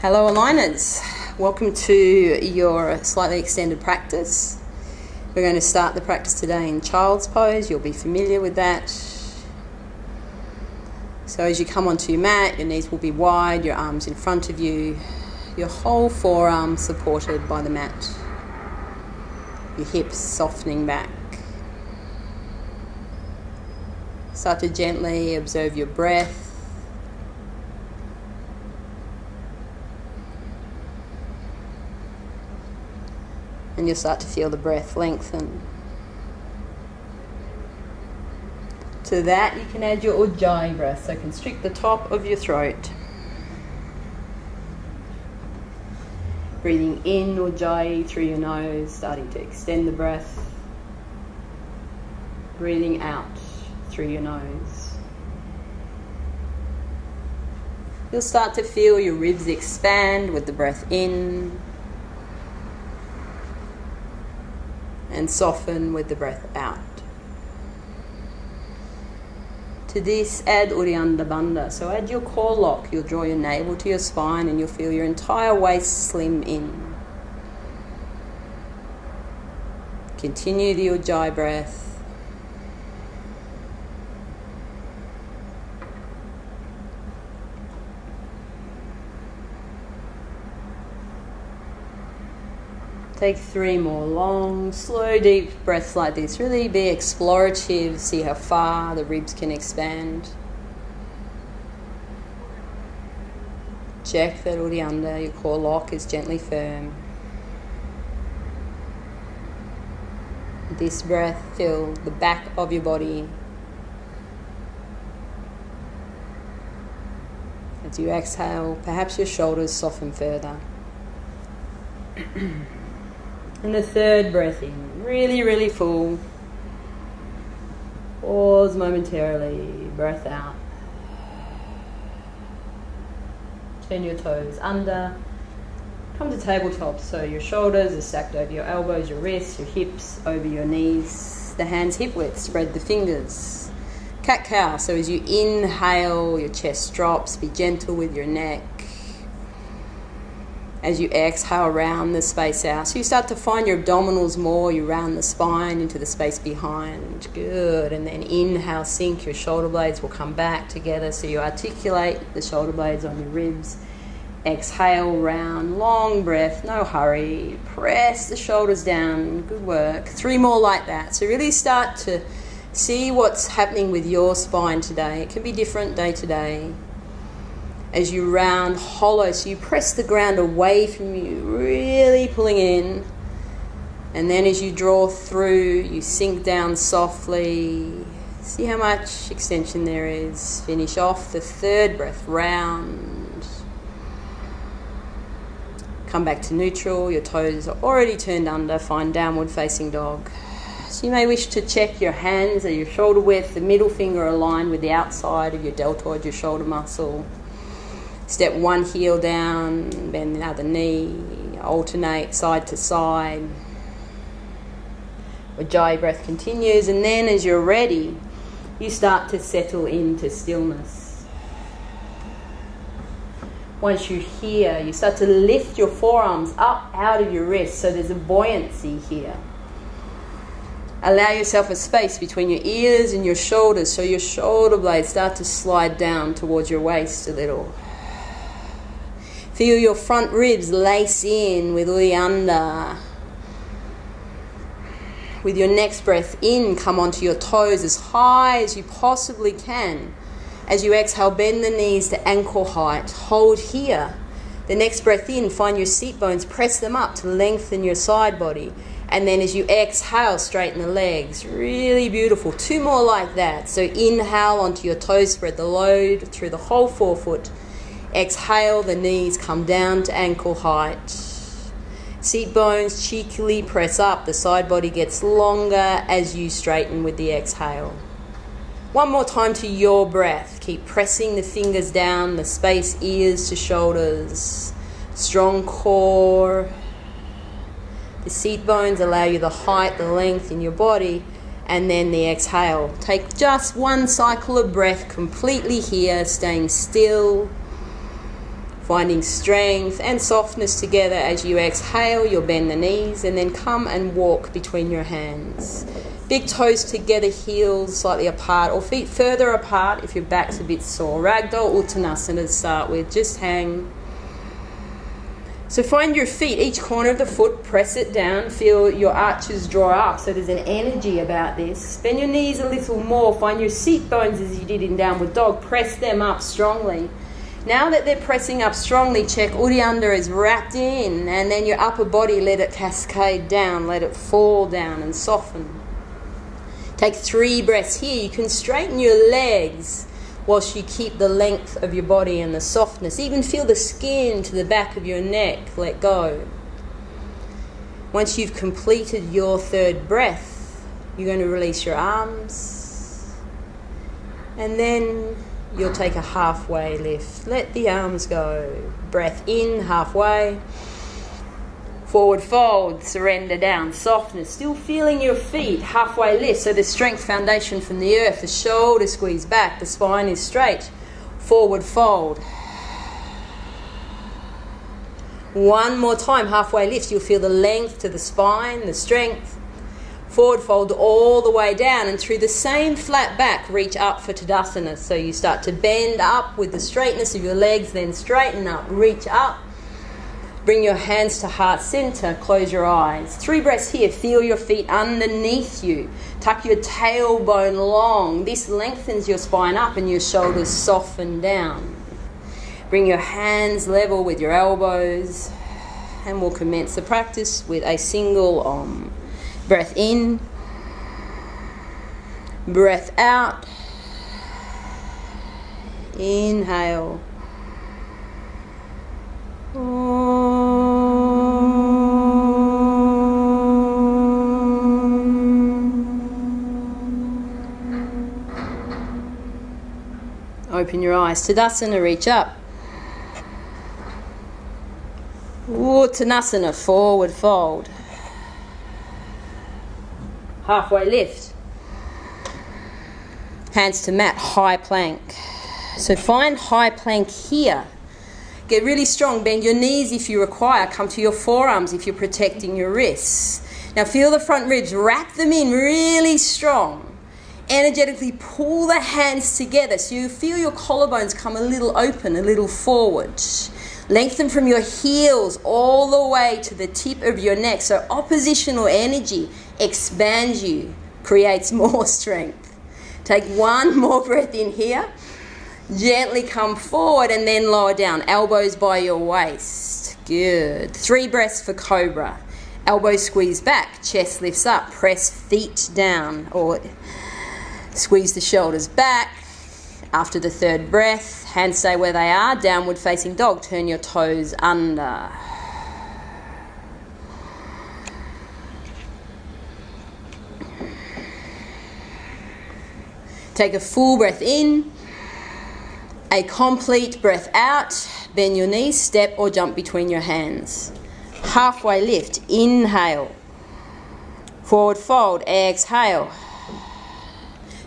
Hello aligners, welcome to your slightly extended practice. We're going to start the practice today in child's pose. You'll be familiar with that. So as you come onto your mat, your knees will be wide, your arms in front of you, your whole forearm supported by the mat, your hips softening back. Start to gently observe your breath. And you'll start to feel the breath lengthen. To that you can add your ujjayi breath, so constrict the top of your throat. Breathing in ujjayi through your nose, starting to extend the breath. Breathing out through your nose. You'll start to feel your ribs expand with the breath in, and soften with the breath out. To this, add Uddiyana Bandha. So add your core lock. You'll draw your navel to your spine and you'll feel your entire waist slim in. Continue the Ujjayi breath. Take 3 more long, slow, deep breaths like this. Really be explorative, see how far the ribs can expand. Check that Uddiyana, your core lock, is gently firm. This breath, feel the back of your body. As you exhale, perhaps your shoulders soften further. And the third breath in, really full. Pause momentarily, breath out. Turn your toes under. Come to tabletop, so your shoulders are stacked over your elbows, your wrists, your hips over your knees. The hands hip width, spread the fingers. Cat-cow, so as you inhale, your chest drops, be gentle with your neck. As you exhale, round the space out. So you start to find your abdominals more, you round the spine into the space behind. Good. And then inhale, sink, your shoulder blades will come back together. So you articulate the shoulder blades on your ribs. Exhale, round, long breath, no hurry. Press the shoulders down. Good work. 3 more like that. So really start to see what's happening with your spine today. It can be different day to day. As you round hollow, so you press the ground away from you, really pulling in. And then as you draw through, you sink down softly. See how much extension there is. Finish off the third breath, round. Come back to neutral, your toes are already turned under, find downward facing dog. So you may wish to check your hands at your shoulder width, the middle finger aligned with the outside of your deltoid, your shoulder muscle. Step 1 heel down, bend the other knee, alternate side to side. Ujjayi breath continues, and then as you're ready, you start to settle into stillness. Once you're here, you start to lift your forearms up out of your wrists, so there's a buoyancy here. Allow yourself a space between your ears and your shoulders, so your shoulder blades start to slide down towards your waist a little. Feel your front ribs lace in with Uddiyana. With your next breath in, come onto your toes as high as you possibly can. As you exhale, bend the knees to ankle height. Hold here. The next breath in, find your seat bones, press them up to lengthen your side body. And then as you exhale, straighten the legs. Really beautiful. 2 more like that. So inhale onto your toes, spread the load through the whole forefoot. Exhale, the knees come down to ankle height. Seat bones cheekily press up. The side body gets longer as you straighten with the exhale. 1 more time to your breath. Keep pressing the fingers down, the space, ears to shoulders. Strong core. The seat bones allow you the height, the length in your body. And then the exhale. Take just 1 cycle of breath completely here, staying still. Finding strength and softness together. As you exhale, you'll bend the knees and then come and walk between your hands. Big toes together, heels slightly apart, or feet further apart if your back's a bit sore. Ragdoll Uttanasana to start with. Just hang. So find your feet, each corner of the foot, press it down, feel your arches draw up, so there's an energy about this. Bend your knees a little more, find your seat bones as you did in Downward Dog, press them up strongly. Now that they're pressing up strongly, check Uddiyana is wrapped in, and then your upper body, let it cascade down, let it fall down and soften. Take 3 breaths here. You can straighten your legs whilst you keep the length of your body and the softness. Even feel the skin to the back of your neck. Let go. Once you've completed your 3rd breath, you're going to release your arms. And then you'll take a halfway lift. Let the arms go. Breath in, halfway. Forward fold, surrender down, softness. Still feeling your feet, halfway lift. So the strength foundation from the earth, the shoulder squeeze back, the spine is straight. Forward fold. One more time, halfway lift. You'll feel the length to the spine, the strength. Forward fold all the way down, and through the same flat back, reach up for Tadasana. So you start to bend up with the straightness of your legs, then straighten up, reach up. Bring your hands to heart center, close your eyes. 3 breaths here, feel your feet underneath you. Tuck your tailbone long. This lengthens your spine up and your shoulders soften down. Bring your hands level with your elbows, and we'll commence the practice with a single Om. Breath in, breath out. Inhale. Open your eyes. Tadasana, reach up. Uttanasana, forward fold. Halfway lift. Hands to mat, high plank. So find high plank here. Get really strong. Bend your knees if you require. Come to your forearms if you're protecting your wrists. Now feel the front ribs. Wrap them in really strong. Energetically pull the hands together so you feel your collarbones come a little open, a little forward. Lengthen from your heels all the way to the tip of your neck. So oppositional energy expands you, creates more strength. Take 1 more breath in here. Gently come forward and then lower down. Elbows by your waist. Good. 3 breaths for Cobra. Elbows squeeze back. Chest lifts up. Press feet down or squeeze the shoulders back. After the 3rd breath, hands stay where they are. Downward facing dog. Turn your toes under. Take a full breath in. A complete breath out. Bend your knees, step or jump between your hands. Halfway lift. Inhale. Forward fold. Exhale.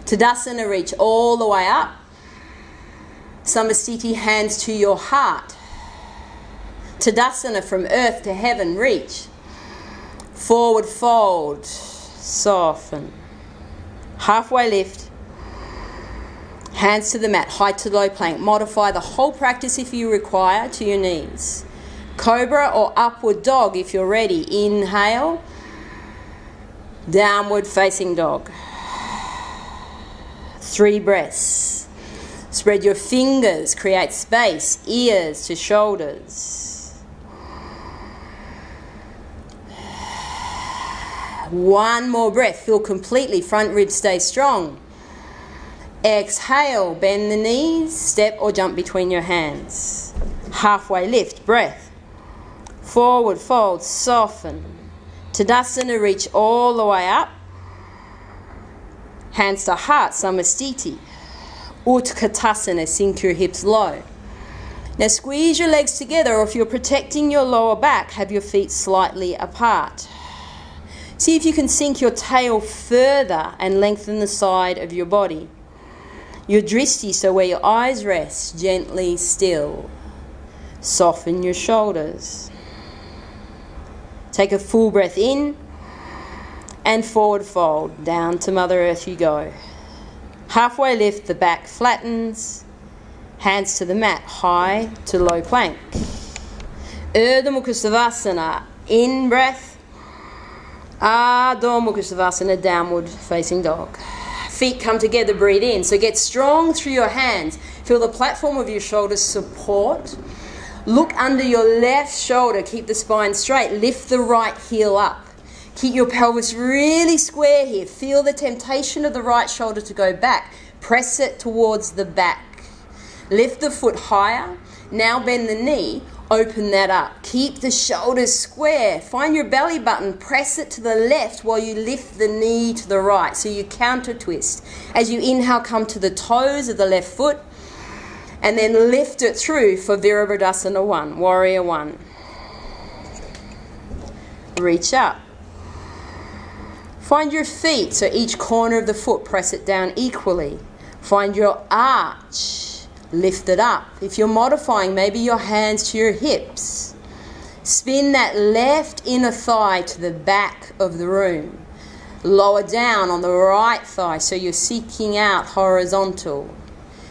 Tadasana, reach all the way up. Samasthiti, hands to your heart. Tadasana, from earth to heaven, reach. Forward fold. Soften. Halfway lift. Hands to the mat, high to low plank. Modify the whole practice if you require to your knees. Cobra or upward dog if you're ready. Inhale. Downward facing dog. 3 breaths. Spread your fingers, create space, ears to shoulders. 1 more breath, feel completely, front ribs stay strong. Exhale, bend the knees, step or jump between your hands. Halfway lift, breath. Forward fold, soften. Tadasana, reach all the way up. Hands to heart, Samasthiti. Utkatasana, sink your hips low. Now squeeze your legs together, or if you're protecting your lower back, have your feet slightly apart. See if you can sink your tail further and lengthen the side of your body. Your drishti, so where your eyes rest, gently still. Soften your shoulders. Take a full breath in and forward fold. Down to Mother Earth you go. Halfway lift, the back flattens. Hands to the mat, high to low plank. Urdhva Mukha Savasana, in breath. Adho Mukha Savasana, downward facing dog. Feet come together, breathe in. So get strong through your hands. Feel the platform of your shoulders support. Look under your left shoulder, keep the spine straight. Lift the right heel up. Keep your pelvis really square here. Feel the temptation of the right shoulder to go back. Press it towards the back. Lift the foot higher. Now bend the knee. Open that up. Keep the shoulders square. Find your belly button. Press it to the left while you lift the knee to the right. So you counter twist. As you inhale, come to the toes of the left foot. And then lift it through for Virabhadasana 1, Warrior 1. Reach up. Find your feet, so each corner of the foot, press it down equally. Find your arch, lift it up. If you're modifying, maybe your hands to your hips. Spin that left inner thigh to the back of the room. Lower down on the right thigh, so you're seeking out horizontal.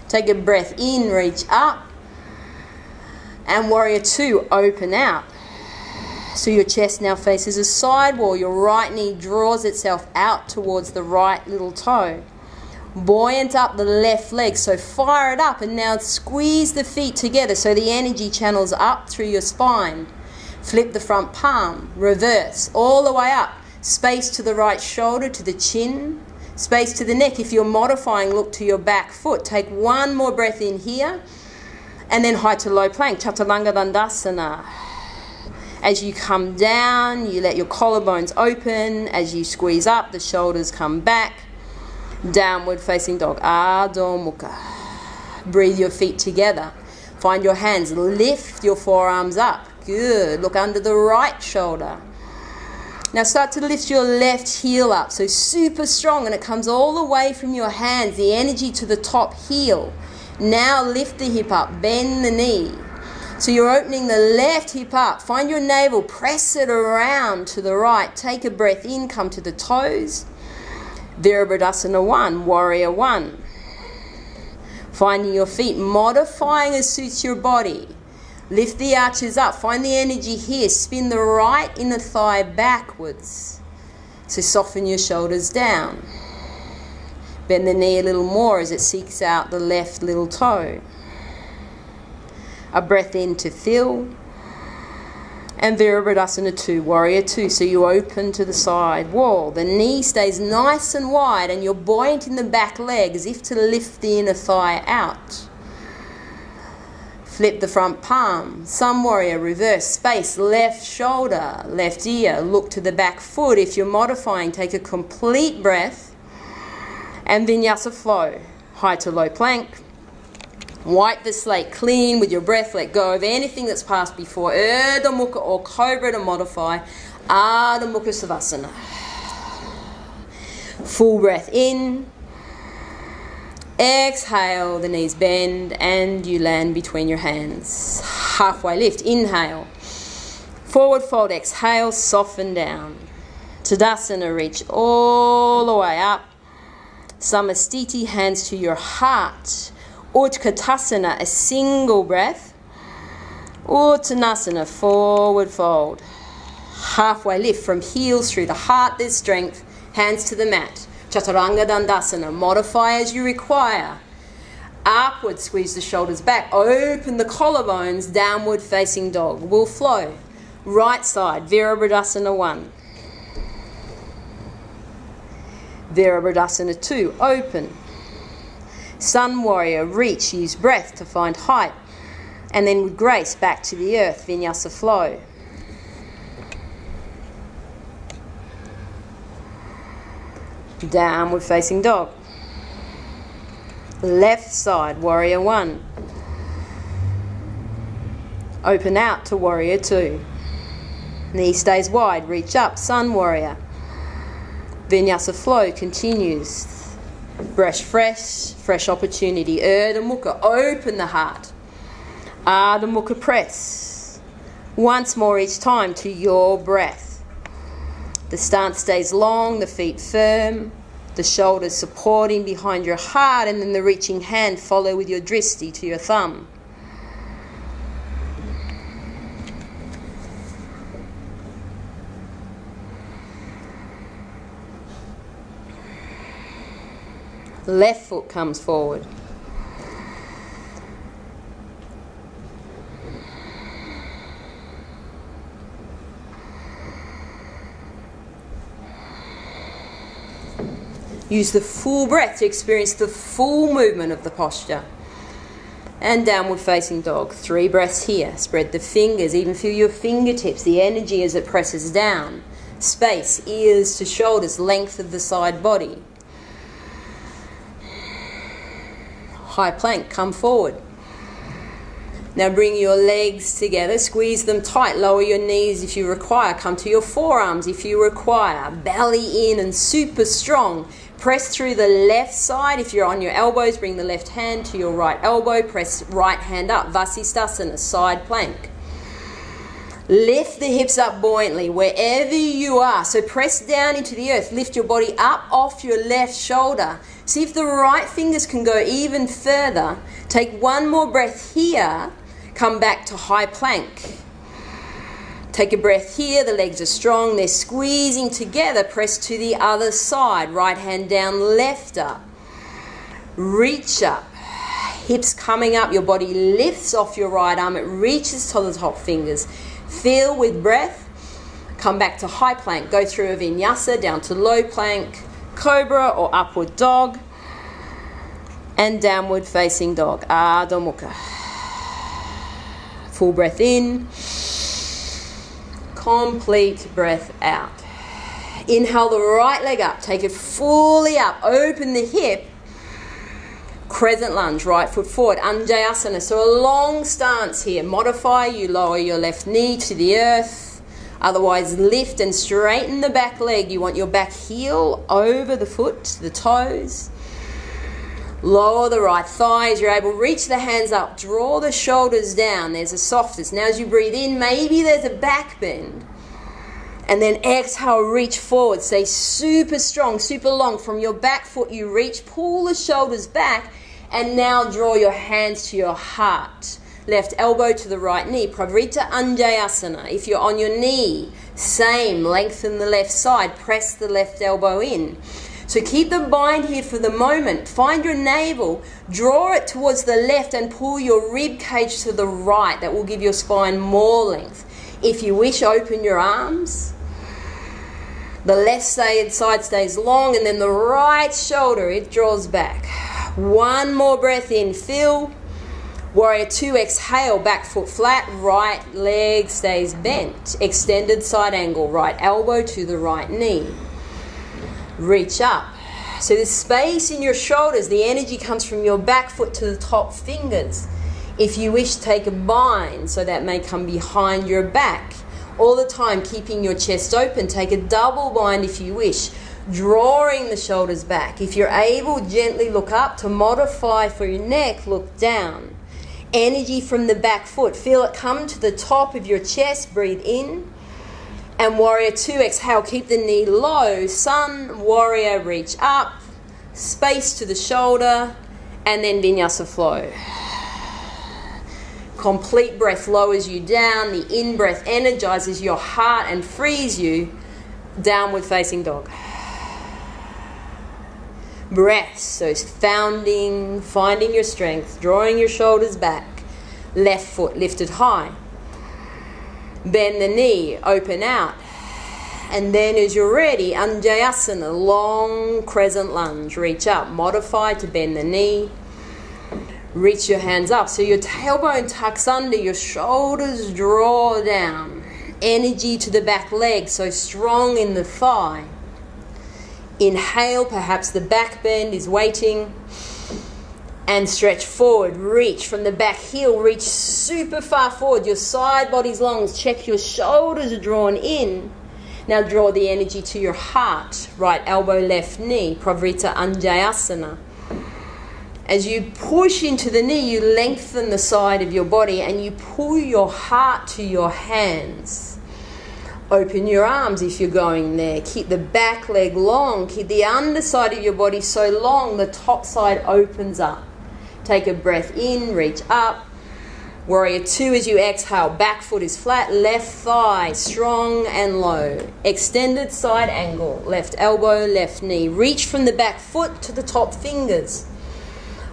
Take a breath in, reach up. And Warrior 2, open out. So your chest now faces a side wall. Your right knee draws itself out towards the right little toe. Buoyant up the left leg, so fire it up and now squeeze the feet together so the energy channels up through your spine. Flip the front palm, reverse, all the way up. Space to the right shoulder, to the chin. Space to the neck. If you're modifying, look to your back foot. Take one more breath in here. And then high to low plank, Chaturanga Dandasana. As you come down, you let your collarbones open. As you squeeze up, the shoulders come back. Downward facing dog, Adho Mukha. Breathe your feet together. Find your hands, lift your forearms up. Good. Look under the right shoulder. Now start to lift your left heel up, so super strong, and it comes all the way from your hands, the energy to the top heel. Now lift the hip up, bend the knee. So you're opening the left hip up. Find your navel, press it around to the right. Take a breath in, come to the toes. Virabhadasana 1, Warrior 1. Finding your feet, modifying as suits your body. Lift the arches up. Find the energy here. Spin the right inner thigh backwards. So soften your shoulders down. Bend the knee a little more as it seeks out the left little toe. A breath in to fill. And Virabhadasana 2, Warrior 2. So you open to the side wall. The knee stays nice and wide and you're buoyant in the back leg as if to lift the inner thigh out. Flip the front palm. Sun Warrior, reverse, space, left shoulder, left ear. Look to the back foot. If you're modifying, take a complete breath. And Vinyasa flow. High to low plank. Wipe the slate clean with your breath. Let go of anything that's passed before. Urdhva Mukha or Cobra to modify. Adho Mukha Savasana. Full breath in. Exhale, the knees bend and you land between your hands. Halfway lift, inhale. Forward fold, exhale, soften down. Tadasana, reach all the way up. Samastiti, hands to your heart. Utkatasana, a single breath. Uttanasana, forward fold. Halfway lift from heels through the heart, there's strength. Hands to the mat. Chaturanga Dandasana, modify as you require. Upward, squeeze the shoulders back. Open the collarbones, downward facing dog. Will flow. Right side, Virabhadasana 1. Virabhadasana 2, open. Sun Warrior, reach, use breath to find height. And then with grace, back to the earth, Vinyasa flow. Downward facing dog. Left side, Warrior 1. Open out to Warrior 2. Knee stays wide, reach up, Sun Warrior. Vinyasa flow continues. Brush fresh opportunity. Urdhva Mukha, open the heart. Ardha Mukha press. Once more each time to your breath. The stance stays long, the feet firm, the shoulders supporting behind your heart, and then the reaching hand follow with your dristi to your thumb. Left foot comes forward. Use the full breath to experience the full movement of the posture. And downward facing dog. 3 breaths here. Spread the fingers, even feel your fingertips, the energy as it presses down. Space, ears to shoulders, length of the side body. High plank, come forward. Now bring your legs together, squeeze them tight, lower your knees if you require, come to your forearms if you require, belly in and super strong. Press through the left side. If you're on your elbows, bring the left hand to your right elbow, press right hand up, Vasisthasana, side plank. Lift the hips up buoyantly wherever you are. So press down into the earth. Lift your body up off your left shoulder. See if the right fingers can go even further. Take one more breath here. Come back to high plank. Take a breath here. The legs are strong. They're squeezing together. Press to the other side. Right hand down, left up. Reach up. Hips coming up. Your body lifts off your right arm. It reaches to the top fingers. Feel with breath. Come back to high plank. Go through a vinyasa down to low plank, cobra or upward dog, and downward facing dog. Ardha Mukha. Full breath in. Complete breath out. Inhale the right leg up. Take it fully up. Open the hip. Crescent lunge, right foot forward, Anjayasana. So a long stance here. Modify, you lower your left knee to the earth. Otherwise, lift and straighten the back leg. You want your back heel over the foot, the toes. Lower the right thigh as you're able. Reach the hands up. Draw the shoulders down. There's a softness. Now as you breathe in, maybe there's a back bend. And then exhale, reach forward. Stay super strong, super long. From your back foot, you reach, pull the shoulders back, and now draw your hands to your heart. Left elbow to the right knee, Pravrita Anjayasana. If you're on your knee, same, lengthen the left side, press the left elbow in. So keep the bind here for the moment. Find your navel, draw it towards the left and pull your rib cage to the right. That will give your spine more length. If you wish, open your arms. The left side stays long, and then the right shoulder, it draws back. One more breath in, fill. Warrior 2, exhale, back foot flat, right leg stays bent. Extended side angle, right elbow to the right knee. Reach up. So there's space in your shoulders. The energy comes from your back foot to the top fingers. If you wish, take a bind, so that may come behind your back. All the time, keeping your chest open. Take a double bind if you wish, drawing the shoulders back. If you're able, gently look up. To modify for your neck, look down. Energy from the back foot. Feel it come to the top of your chest. Breathe in. And warrior 2, exhale. Keep the knee low. Sun, warrior, reach up. Space to the shoulder. And then vinyasa flow. Complete breath lowers you down. The in-breath energizes your heart and frees you. Downward facing dog. Breath, so finding your strength, drawing your shoulders back. Left foot lifted high. Bend the knee, open out. And then as you're ready, Anjayasana, long crescent lunge. Reach up, modify to bend the knee. Reach your hands up. So your tailbone tucks under, your shoulders draw down. Energy to the back leg, so strong in the thigh. Inhale, perhaps the back bend is waiting. And stretch forward, reach from the back heel, reach super far forward. Your side body's long. Check your shoulders are drawn in. Now draw the energy to your heart. Right elbow, left knee, Pravrita Anjayasana. As you push into the knee, you lengthen the side of your body and you pull your heart to your hands. Open your arms if you're going there. Keep the back leg long. Keep the underside of your body so long the top side opens up. Take a breath in, reach up. Warrior 2 as you exhale. Back foot is flat, left thigh strong and low. Extended side angle. Left elbow, left knee. Reach from the back foot to the top fingers.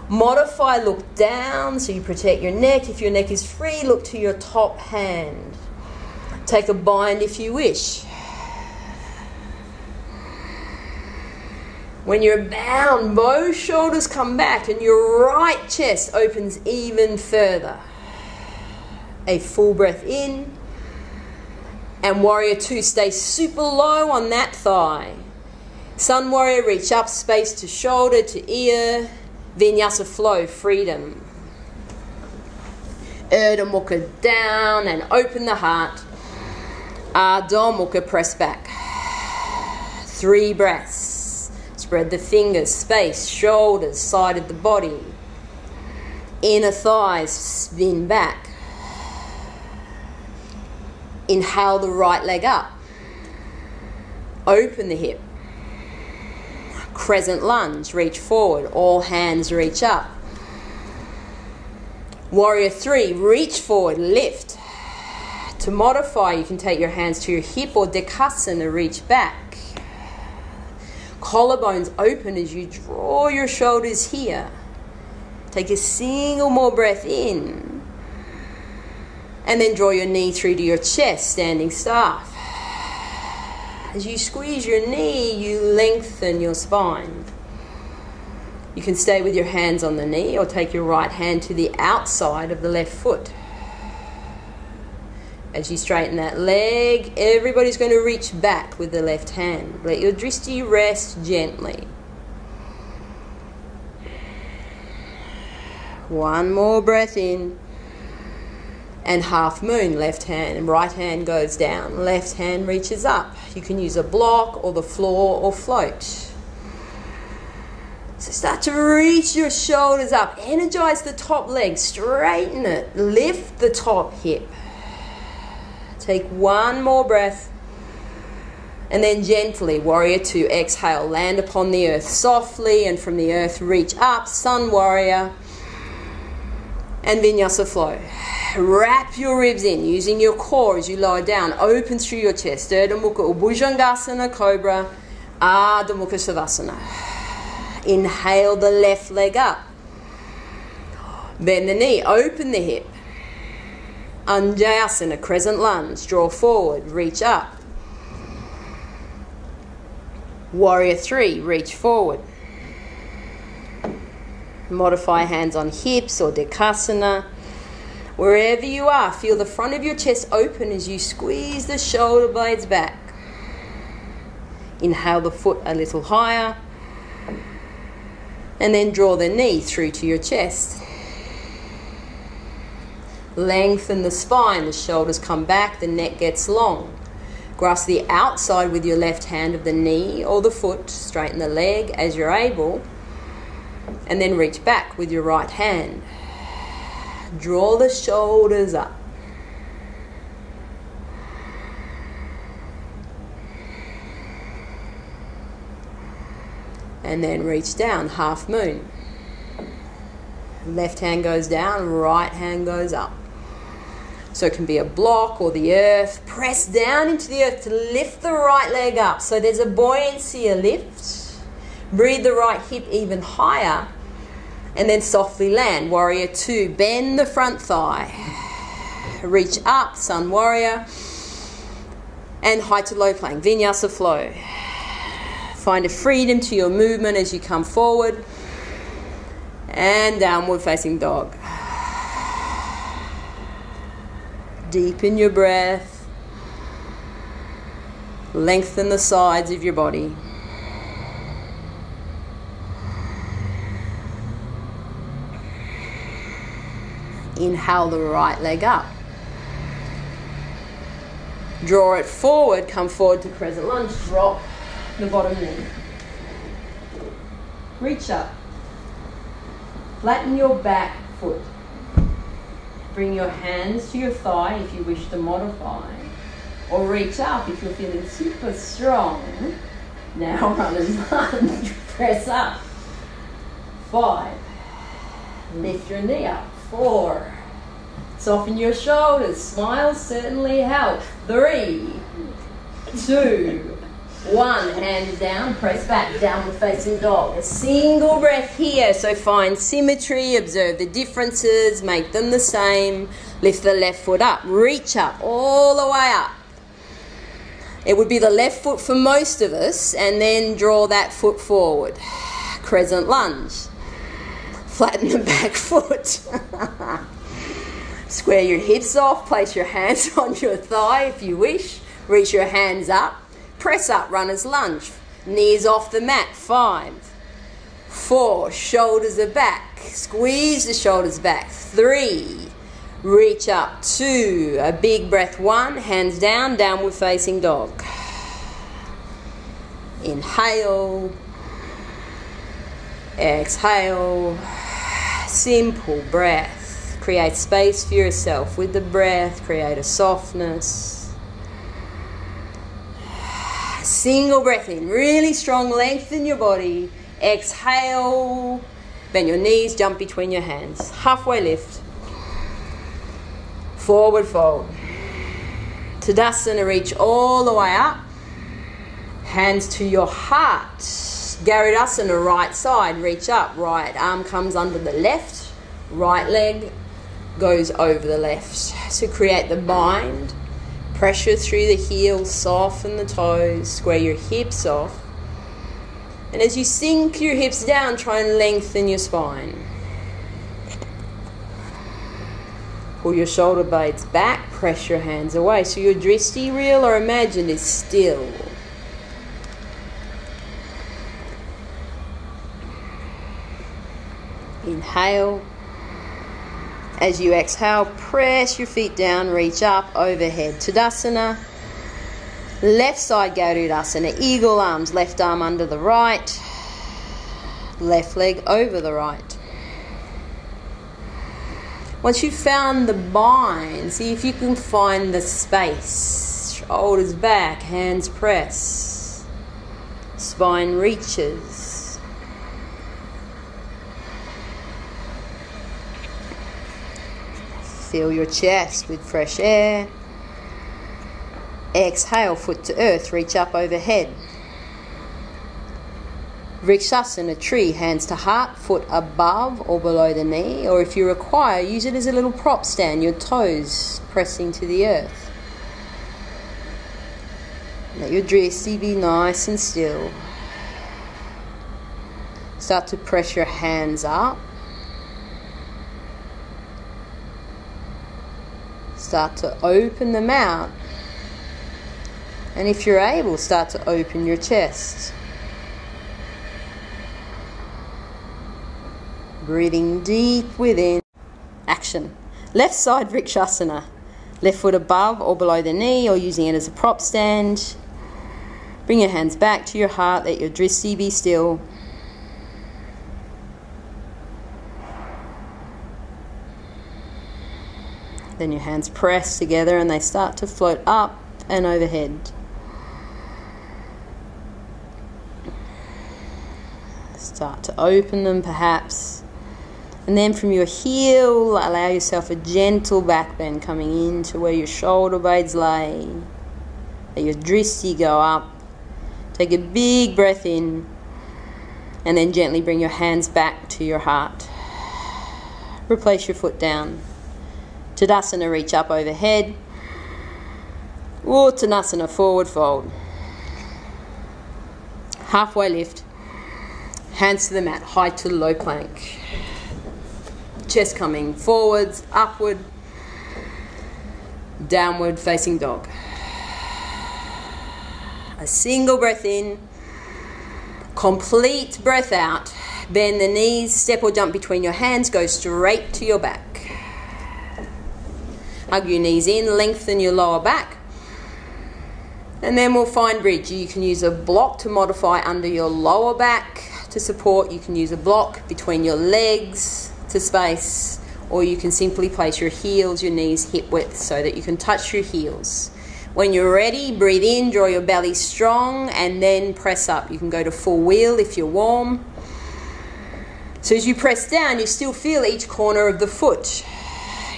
Modify, look down so you protect your neck. If your neck is free, look to your top hand. Take a bind if you wish. When you're bound, both shoulders come back and your right chest opens even further. A full breath in. And Warrior 2, stay super low on that thigh. Sun Warrior, reach up, space to shoulder, to ear. Vinyasa flow, freedom. Urdhva Mukha down and open the heart. Adho Mukha, press back. 3 breaths. Spread the fingers, space, shoulders, side of the body. Inner thighs, spin back. Inhale the right leg up. Open the hip. Crescent lunge, reach forward. All hands reach up. Warrior 3, reach forward, lift. To modify, you can take your hands to your hip or Dekasana, reach back. Collarbones open as you draw your shoulders here. Take a single more breath in. And then draw your knee through to your chest, standing staff. As you squeeze your knee, you lengthen your spine. You can stay with your hands on the knee or take your right hand to the outside of the left foot. As you straighten that leg, everybody's going to reach back with the left hand. Let your drishti rest gently. One more breath in. And half moon, left hand and right hand goes down. Left hand reaches up. You can use a block or the floor or float. So start to reach your shoulders up. Energize the top leg. Straighten it. Lift the top hip. Take one more breath. And then gently, Warrior 2, exhale. Land upon the earth softly and from the earth reach up. Sun Warrior. And Vinyasa flow. Wrap your ribs in using your core as you lower down. Open through your chest. Urdhva Mukha, Bhujangasana, Cobra, Adho Mukha Savasana. Inhale the left leg up. Bend the knee. Open the hip. Anjayasana, crescent lunge. Draw forward. Reach up. Warrior 3, reach forward. Modify hands on hips or Dekasana. Wherever you are, feel the front of your chest open as you squeeze the shoulder blades back. Inhale the foot a little higher. And then draw the knee through to your chest. Lengthen the spine, the shoulders come back, the neck gets long. Grasp the outside with your left hand of the knee or the foot. Straighten the leg as you're able. And then reach back with your right hand. Draw the shoulders up. And then reach down, half moon. Left hand goes down, right hand goes up. So it can be a block or the earth. Press down into the earth to lift the right leg up. So there's a buoyancy, a lift. Breathe the right hip even higher. And then softly land. Warrior 2, bend the front thigh. Reach up, Sun Warrior. And high to low plank, Vinyasa flow. Find a freedom to your movement as you come forward. And downward facing dog. Deepen your breath. Lengthen the sides of your body. Inhale the right leg up. Draw it forward, come forward to crescent lunge, drop the bottom knee. Reach up. Flatten your back foot. Bring your hands to your thigh if you wish to modify. Or reach up if you're feeling super strong. Now runners lunge. Press up. 5. Lift your knee up. 4. Soften your shoulders. Smiles certainly help. 3, 2, 1. Hands down. Press back. Downward facing dog. A single breath here. So find symmetry. Observe the differences. Make them the same. Lift the left foot up. Reach up. All the way up. It would be the left foot for most of us. And then draw that foot forward. Crescent lunge. Flatten the back foot. Square your hips off. Place your hands on your thigh if you wish. Reach your hands up. Press up, runner's lunge. Knees off the mat. 5, 4, shoulders are back. Squeeze the shoulders back. 3, reach up. 2, a big breath. 1, hands down, downward facing dog. Inhale. Exhale. Simple breath. Create space for yourself with the breath. Create a softness. Single breath in. Really strong. Lengthen your body. Exhale. Bend your knees. Jump between your hands. Halfway lift. Forward fold. Tadasana. Reach all the way up. Hands to your heart. Garudasana. Right side. Reach up. Right arm comes under the left. Right leg goes over the left. So create the bind. Pressure through the heels, soften the toes, square your hips off. And as you sink your hips down, try and lengthen your spine. Pull your shoulder blades back, press your hands away. So your drishti, real or imagined, is still. Inhale. As you exhale, press your feet down, reach up, overhead. Tadasana. Left side Garudasana. Eagle arms, left arm under the right. Left leg over the right. Once you've found the bind, see if you can find the space. Shoulders back, hands press. Spine reaches. Fill your chest with fresh air. Exhale, foot to earth, reach up overhead. Vrikshasana, tree, hands to heart, foot above or below the knee, or if you require, use it as a little prop stand, your toes pressing to the earth. Let your drishti be nice and still. Start to press your hands up. Start to open them out. And if you're able, start to open your chest. Breathing deep within. Action. Left side Vrikshasana. Left foot above or below the knee, or using it as a prop stand. Bring your hands back to your heart. Let your drishti be still. Then your hands press together and they start to float up and overhead. Start to open them perhaps. And then from your heel, allow yourself a gentle back bend coming into where your shoulder blades lay. Let your drishti go up. Take a big breath in. And then gently bring your hands back to your heart. Replace your foot down. Tadasana, reach up overhead. Uttanasana, forward fold. Halfway lift. Hands to the mat, high to the low plank. Chest coming forwards, upward, downward facing dog. A single breath in. Complete breath out. Bend the knees, step or jump between your hands, go straight to your back. Hug your knees in, lengthen your lower back. And then we'll find bridge. You can use a block to modify under your lower back to support. You can use a block between your legs. to space, or you can simply place your heels, your knees hip width so that you can touch your heels. When you're ready, breathe in, draw your belly strong, and then press up. You can go to full wheel if you're warm. So as you press down, you still feel each corner of the foot.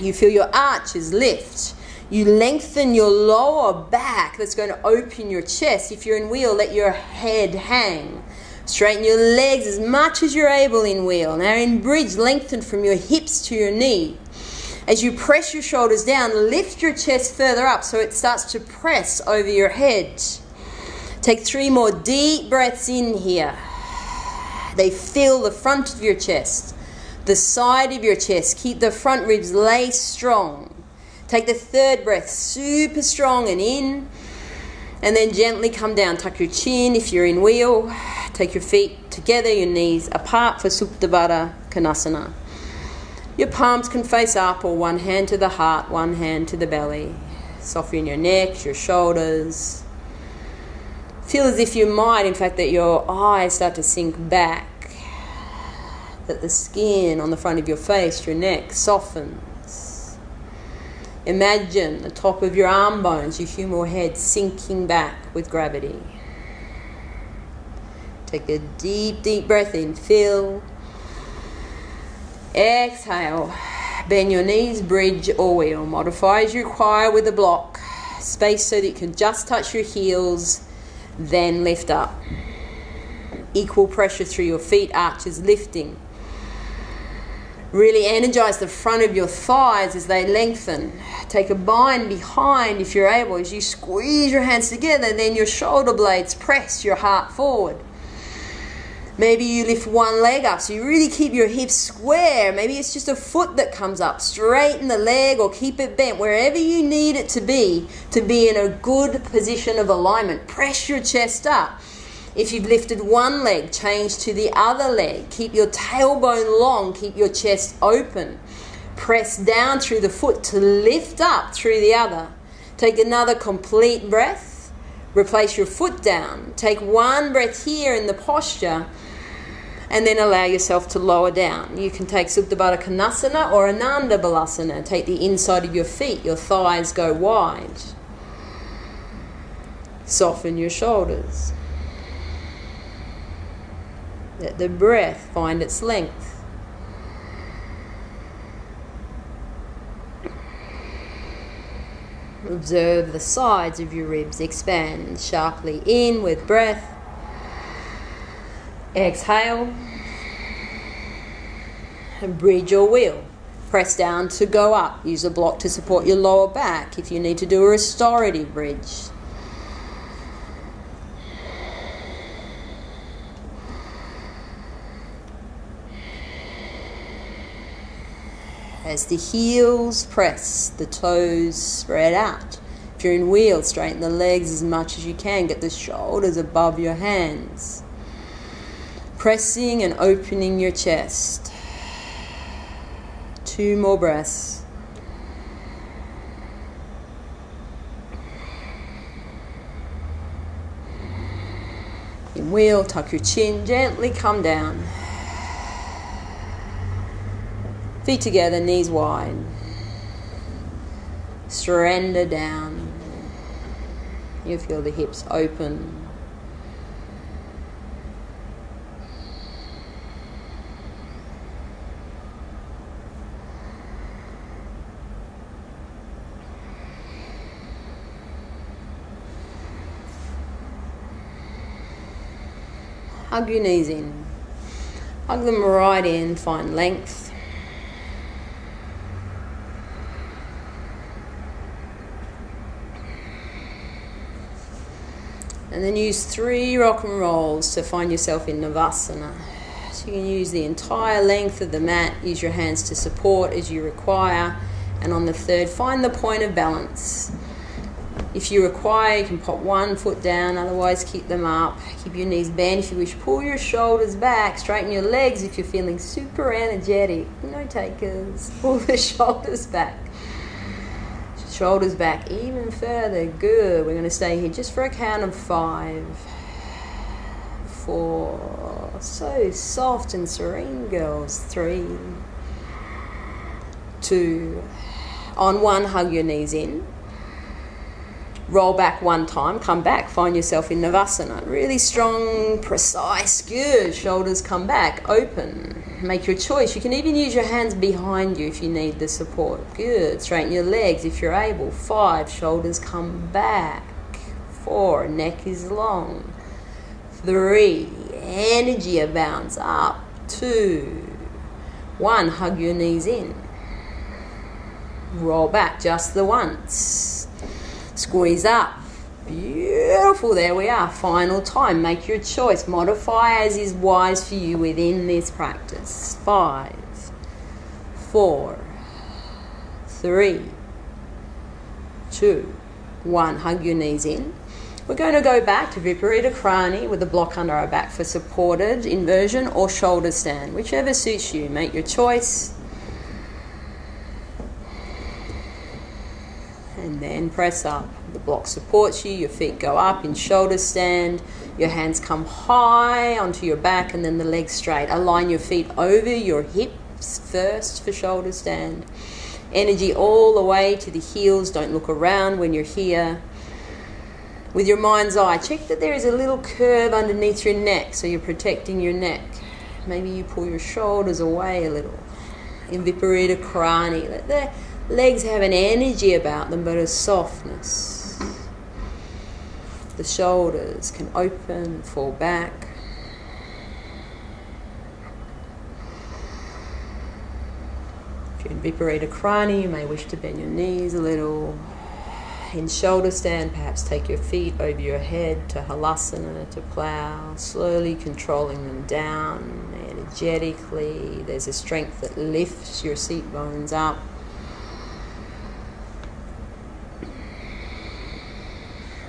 You feel your arches lift. You lengthen your lower back. That's going to open your chest. If you're in wheel, let your head hang. Straighten your legs as much as you're able in wheel. Now in bridge, lengthen from your hips to your knee. As you press your shoulders down, lift your chest further up so it starts to press over your head. Take 3 more deep breaths in here. They fill the front of your chest, the side of your chest. Keep the front ribs laced strong. Take the 3rd breath super strong and in. And then gently come down. Tuck your chin if you're in wheel. Take your feet together, your knees apart for Supta Baddha Konasana. Your palms can face up, or one hand to the heart, one hand to the belly. Soften your neck, your shoulders. Feel as if you might, in fact, that your eyes start to sink back. That the skin on the front of your face, your neck, softens. Imagine the top of your arm bones, your humeral head, sinking back with gravity. Take a deep, deep breath in. Fill. Exhale. Bend your knees, bridge or wheel. Modify as you require with a block. Space so that you can just touch your heels, then lift up. Equal pressure through your feet, arches lifting. Really energize the front of your thighs as they lengthen. Take a bind behind if you're able. As you squeeze your hands together, then your shoulder blades press your heart forward. Maybe you lift one leg up, so you really keep your hips square. Maybe it's just a foot that comes up. Straighten the leg or keep it bent. Wherever you need it to be in a good position of alignment. Press your chest up. If you've lifted one leg, change to the other leg. Keep your tailbone long. Keep your chest open. Press down through the foot to lift up through the other. Take another complete breath. Replace your foot down. Take one breath here in the posture, and then allow yourself to lower down. You can take Supta Baddha Konasana or Ananda Balasana. Take the inside of your feet. Your thighs go wide. Soften your shoulders. Let the breath find its length. Observe the sides of your ribs expand sharply in with breath. Exhale. And bridge or wheel. Press down to go up. Use a block to support your lower back if you need to do a restorative bridge. As the heels press, the toes spread out. If you're in wheel, straighten the legs as much as you can. Get the shoulders above your hands. Pressing and opening your chest. 2 more breaths. In wheel, tuck your chin, gently come down. Feet together, knees wide. Surrender down. You feel the hips open. Hug your knees in. Hug them right in, find length. And then use 3 rock and rolls to find yourself in Navasana. So you can use the entire length of the mat. Use your hands to support as you require. And on the 3rd, find the point of balance. If you require, you can pop one foot down. Otherwise, keep them up. Keep your knees bent. If you wish, pull your shoulders back. Straighten your legs if you're feeling super energetic. No takers. Pull the shoulders back. Shoulders back even further. Good. We're going to stay here just for a count of 5, 4. So soft and serene, girls. 3, 2. On 1, hug your knees in. Roll back 1 time, come back, find yourself in Navasana. Really strong, precise, good. Shoulders come back, open. Make your choice. You can even use your hands behind you if you need the support. Good. Straighten your legs if you're able. 5, shoulders come back. 4, neck is long. 3, energy abounds up. 2, 1, hug your knees in. Roll back just the once. Squeeze up. Beautiful. There we are. Final time. Make your choice. Modify as is wise for you within this practice. 5, 4, 3, 2, 1. Hug your knees in. We're going to go back to Viparita Krani with the block under our back for supported inversion or shoulder stand. Whichever suits you. Make your choice. And then press up. The block supports you, your feet go up in shoulder stand, your hands come high onto your back and then the legs straight. Align your feet over your hips first for shoulder stand. Energy all the way to the heels, don't look around when you're here. With your mind's eye, check that there is a little curve underneath your neck so you're protecting your neck. Maybe you pull your shoulders away a little. In Viparita Krani, let the legs have an energy about them, but a softness. The shoulders can open, fall back. If you're in Viparita Krani, you may wish to bend your knees a little. In shoulder stand, perhaps take your feet over your head to Halasana, to plow, slowly controlling them down energetically. There's a strength that lifts your seat bones up.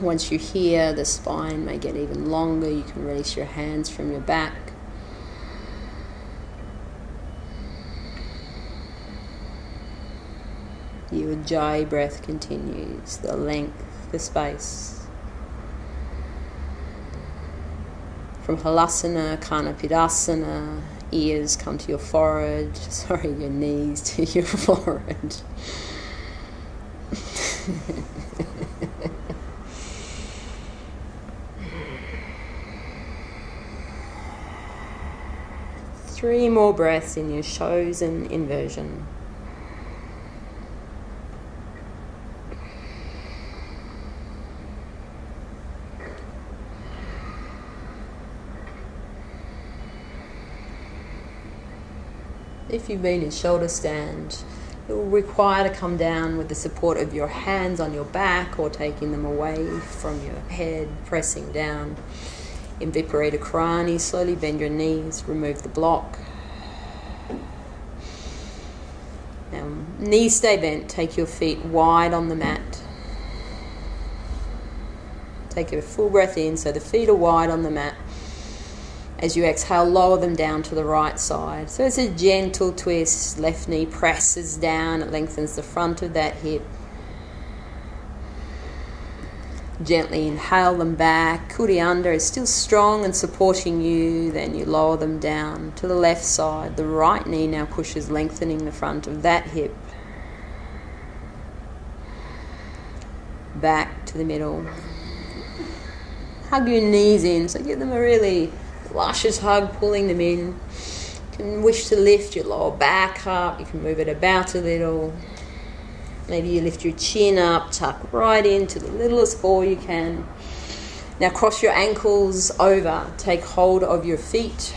Once you're here, the spine may get even longer. You can release your hands from your back. Your Ujjayi breath continues, the length, the space. From Halasana, Kanapidasana, ears come to your forehead, your knees to your forehead. Three more breaths in your chosen inversion. If you've been in shoulder stand, it will require to come down with the support of your hands on your back or taking them away from your head, pressing down. In Viparita Krani, slowly bend your knees, remove the block. Now, knees stay bent, take your feet wide on the mat. Take a full breath in, so the feet are wide on the mat. As you exhale, lower them down to the right side. So it's a gentle twist. Left knee presses down. It lengthens the front of that hip. Gently inhale them back. Kuri under is still strong and supporting you. Then you lower them down to the left side. The right knee now pushes, lengthening the front of that hip. Back to the middle. Hug your knees in. So give them a really luscious hug, pulling them in. You can wish to lift your lower back up. You can move it about a little. Maybe you lift your chin up, tuck right into the littlest ball you can. Now cross your ankles over. Take hold of your feet.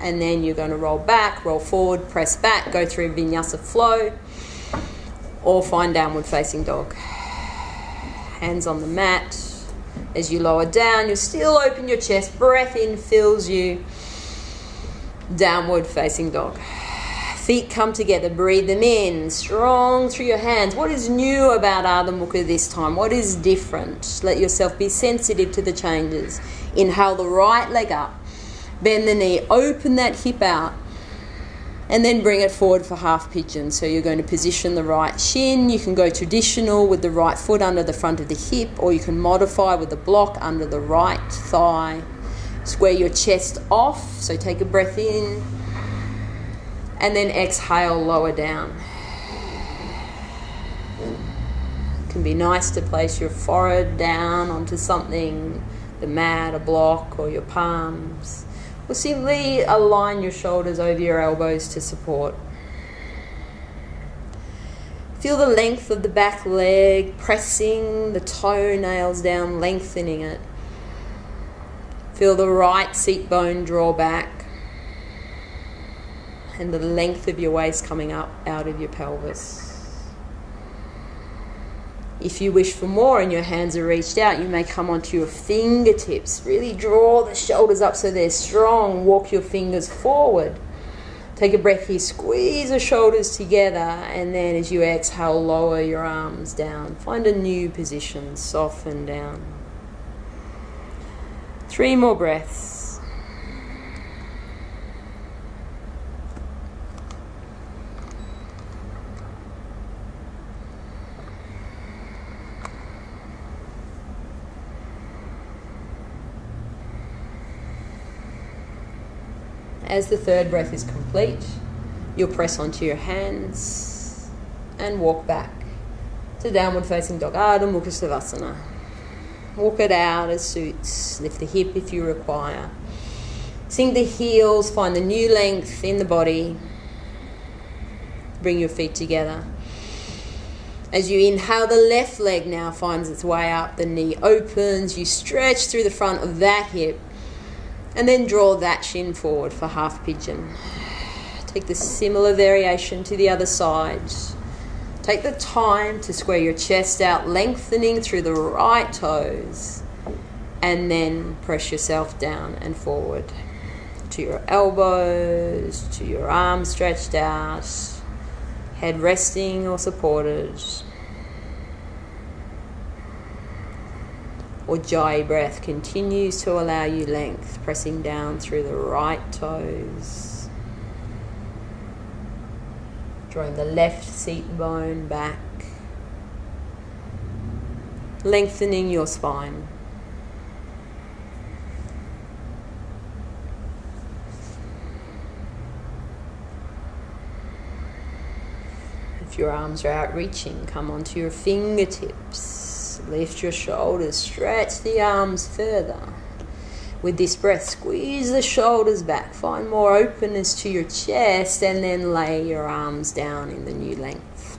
And then you're going to roll back, roll forward, press back, go through vinyasa flow. Or find downward facing dog. Hands on the mat. As you lower down, you'll still open your chest. Breath in fills you. Downward facing dog. Feet come together. Breathe them in. Strong through your hands. What is new about Ardha Mukha this time? What is different? Let yourself be sensitive to the changes. Inhale the right leg up. Bend the knee. Open that hip out. And then bring it forward for half pigeon. So you're going to position the right shin. You can go traditional with the right foot under the front of the hip, or you can modify with the block under the right thigh. Square your chest off. So take a breath in. And then exhale, lower down. can be nice to place your forehead down onto something, the mat, a block, or your palms. Or simply align your shoulders over your elbows to support. Feel the length of the back leg, pressing the toenails down, lengthening it. Feel the right seat bone draw back and the length of your waist coming up out of your pelvis. If you wish for more and your hands are reached out, you may come onto your fingertips. Really draw the shoulders up so they're strong. Walk your fingers forward. Take a breath here, squeeze the shoulders together, and then as you exhale, lower your arms down. Find a new position, soften down. 3 more breaths. As the third breath is complete, you'll press onto your hands and walk back to downward facing dog, Ardha Mukha Savasana. Walk it out as suits. Lift the hip if you require. Sink the heels, find the new length in the body. Bring your feet together. As you inhale, the left leg now finds its way up. The knee opens. You stretch through the front of that hip. And then draw that shin forward for half pigeon. Take the similar variation to the other side. Take the time to square your chest out, lengthening through the right toes. And then press yourself down and forward to your elbows, to your arms stretched out, head resting or supported. Ujjayi breath continues to allow you length, pressing down through the right toes. Drawing the left seat bone back. Lengthening your spine. If your arms are out reaching, come onto your fingertips. Lift your shoulders, stretch the arms further. With this breath, squeeze the shoulders back. Find more openness to your chest and then lay your arms down in the new length.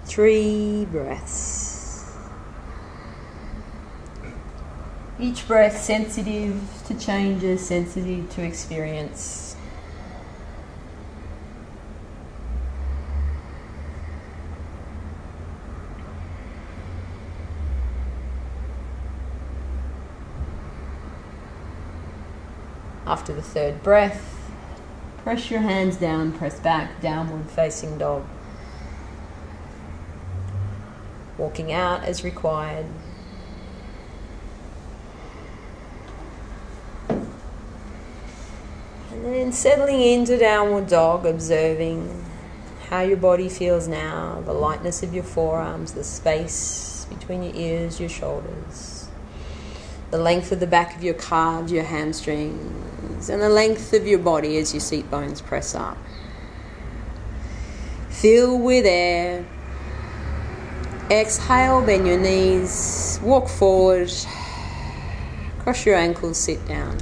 3 breaths. Each breath sensitive to changes, sensitive to experience. After the third breath, press your hands down, press back, downward facing dog. Walking out as required. And then settling into downward dog, observing how your body feels now, the lightness of your forearms, the space between your ears, your shoulders. The length of the back of your calves, your hamstrings, and the length of your body as your seat bones press up. Fill with air. Exhale, bend your knees, walk forward, cross your ankles, sit down.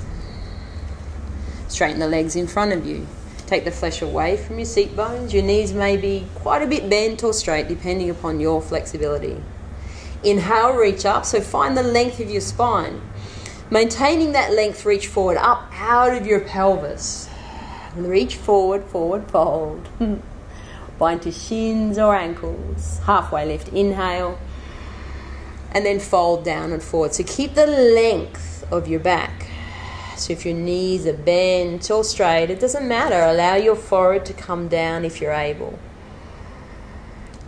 Straighten the legs in front of you. Take the flesh away from your seat bones. Your knees may be quite a bit bent or straight depending upon your flexibility. Inhale, reach up, so find the length of your spine. Maintaining that length, reach forward, up out of your pelvis. Reach forward, forward fold. Bind to shins or ankles. Halfway lift, inhale. And then fold down and forward. So keep the length of your back. So if your knees are bent or straight, it doesn't matter. Allow your forehead to come down if you're able.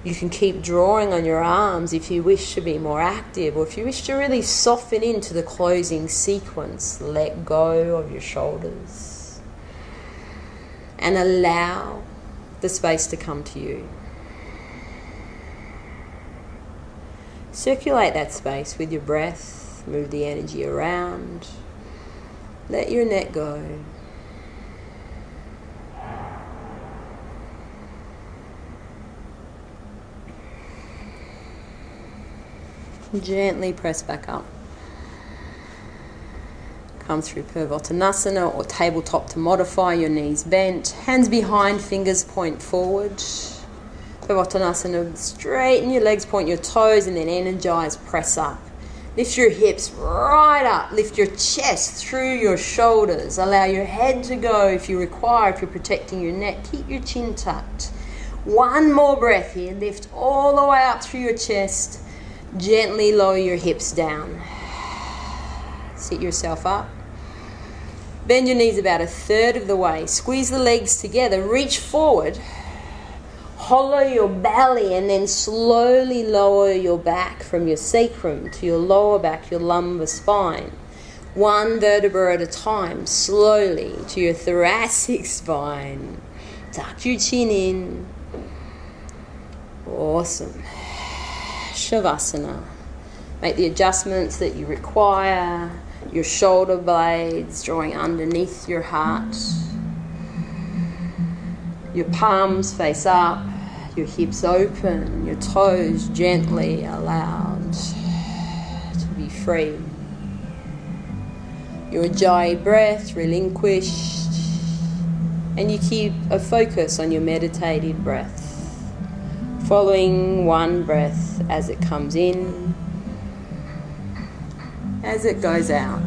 You can keep drawing on your arms if you wish to be more active, or if you wish to really soften into the closing sequence. Let go of your shoulders and allow the space to come to you. Circulate that space with your breath. Move the energy around. Let your neck go. Gently press back up. Come through Purvottanasana or tabletop to modify, your knees bent, hands behind, fingers point forward. Purvottanasana, straighten your legs, point your toes, and then energize, press up. Lift your hips right up, lift your chest through your shoulders. Allow your head to go if you require, if you're protecting your neck. Keep your chin tucked. One more breath here, lift all the way up through your chest. Gently lower your hips down. Sit yourself up. Bend your knees about a third of the way. Squeeze the legs together. Reach forward. Hollow your belly and then slowly lower your back from your sacrum to your lower back, your lumbar spine. One vertebra at a time, slowly to your thoracic spine. Tuck your chin in. Awesome. Shavasana. Make the adjustments that you require. Your shoulder blades drawing underneath your heart. Your palms face up. Your hips open. Your toes gently allowed to be free. Your Ujjayi breath relinquished. And you keep a focus on your meditative breath. Following one breath as it comes in, as it goes out.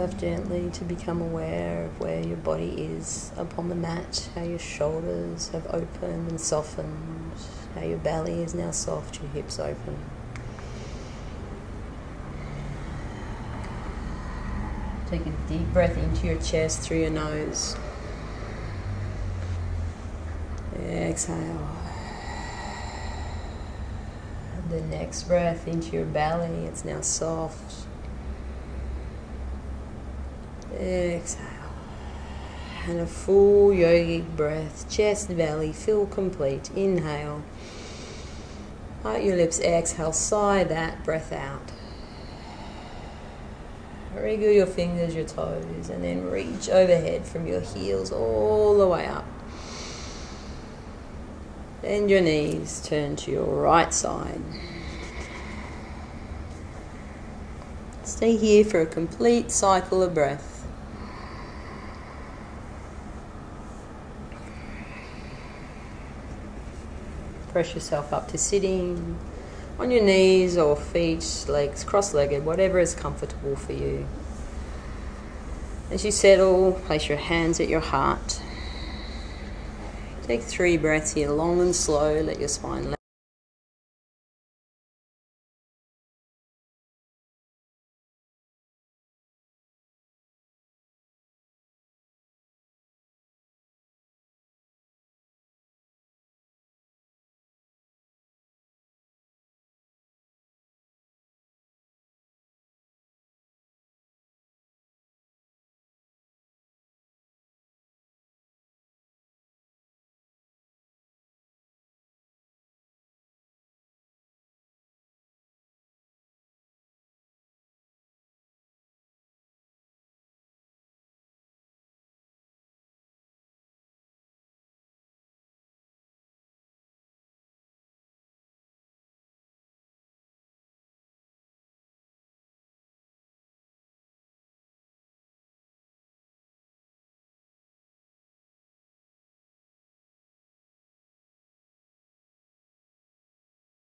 yourself gently to become aware of where your body is upon the mat, how your shoulders have opened and softened, how your belly is now soft, your hips open. Take a deep breath into your chest through your nose. Exhale. The next breath into your belly, it's now soft. Exhale. And a full yogic breath, chest, belly, feel complete. Inhale. Bite your lips, exhale, sigh that breath out. Wriggle your fingers, your toes, and then reach overhead from your heels all the way up. Bend your knees, turn to your right side. Stay here for a complete cycle of breath. Press yourself up to sitting on your knees or feet, legs cross-legged, whatever is comfortable for you. As you settle, place your hands at your heart. Take 3 breaths here, long and slow. Let your spine